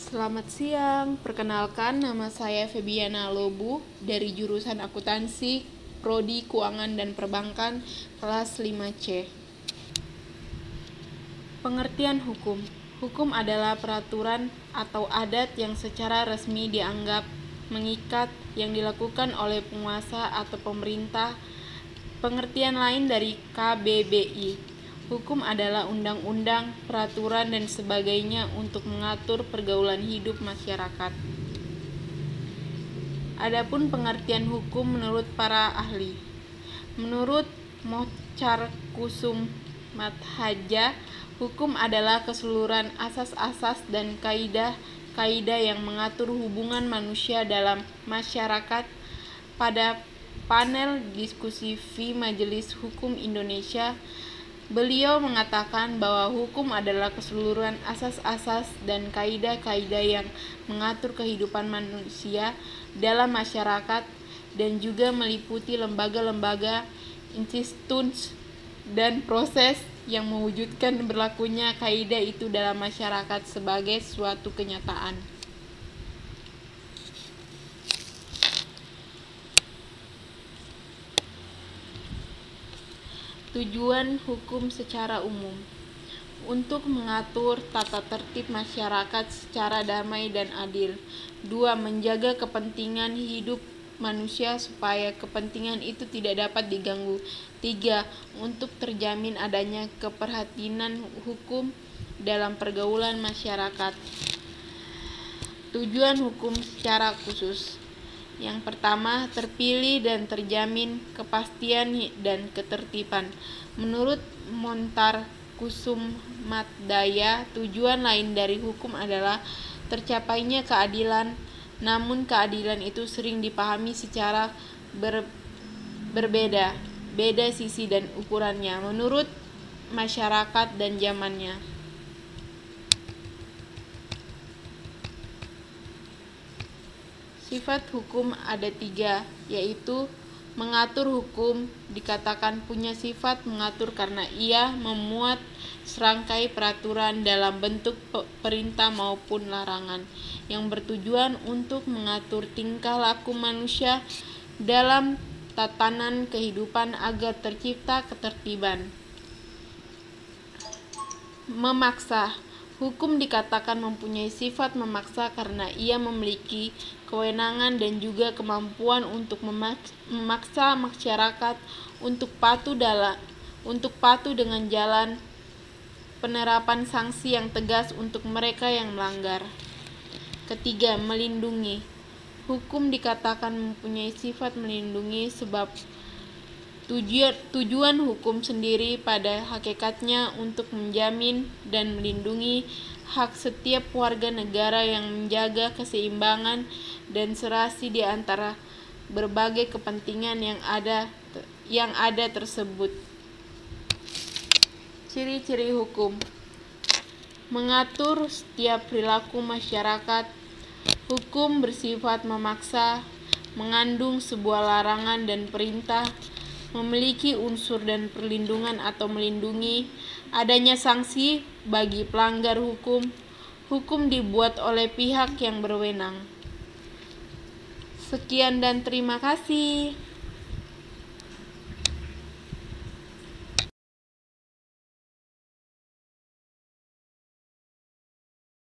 Selamat siang, perkenalkan nama saya Febiana Lobu dari jurusan Akuntansi, Prodi Keuangan dan Perbankan, kelas 5C. Pengertian hukum. Hukum adalah peraturan atau adat yang secara resmi dianggap mengikat yang dilakukan oleh penguasa atau pemerintah. Pengertian lain dari KBBI. Hukum adalah undang-undang, peraturan, dan sebagainya untuk mengatur pergaulan hidup masyarakat. Adapun pengertian hukum menurut para ahli. Menurut Mochar-Kussumadhatja, hukum adalah keseluruhan asas-asas dan kaidah-kaidah yang mengatur hubungan manusia dalam masyarakat. Pada panel diskusi V Majelis Hukum Indonesia, beliau mengatakan bahwa hukum adalah keseluruhan asas-asas dan kaidah-kaidah yang mengatur kehidupan manusia dalam masyarakat dan juga meliputi lembaga-lembaga, institusi, dan proses yang mewujudkan berlakunya kaidah itu dalam masyarakat sebagai suatu kenyataan. Tujuan hukum secara umum untuk mengatur tata tertib masyarakat secara damai dan adil. 2. Menjaga kepentingan hidup manusia supaya kepentingan itu tidak dapat diganggu. 3. Untuk terjamin adanya keperhatian hukum dalam pergaulan masyarakat. Tujuan hukum secara khusus. Yang pertama, terpilih dan terjamin kepastian dan ketertiban. Menurut Mochar-Kussumadhatja, tujuan lain dari hukum adalah tercapainya keadilan, namun keadilan itu sering dipahami secara berbeda sisi dan ukurannya menurut masyarakat dan zamannya. Sifat hukum ada 3, yaitu mengatur. Hukum dikatakan punya sifat mengatur karena ia memuat serangkai peraturan dalam bentuk perintah maupun larangan yang bertujuan untuk mengatur tingkah laku manusia dalam tatanan kehidupan agar tercipta ketertiban. Memaksa. Hukum dikatakan mempunyai sifat memaksa karena ia memiliki kewenangan dan juga kemampuan untuk memaksa masyarakat untuk patuh dengan jalan penerapan sanksi yang tegas untuk mereka yang melanggar. Ketiga, melindungi. Hukum dikatakan mempunyai sifat melindungi sebab tujuan hukum sendiri pada hakikatnya untuk menjamin dan melindungi hak setiap warga negara yang menjaga keseimbangan dan serasi di antara berbagai kepentingan yang ada tersebut. Ciri-ciri hukum. Mengatur setiap perilaku masyarakat. Hukum bersifat memaksa, mengandung sebuah larangan dan perintah, memiliki unsur dan perlindungan atau melindungi, adanya sanksi bagi pelanggar hukum. Hukum dibuat oleh pihak yang berwenang. Sekian dan terima kasih.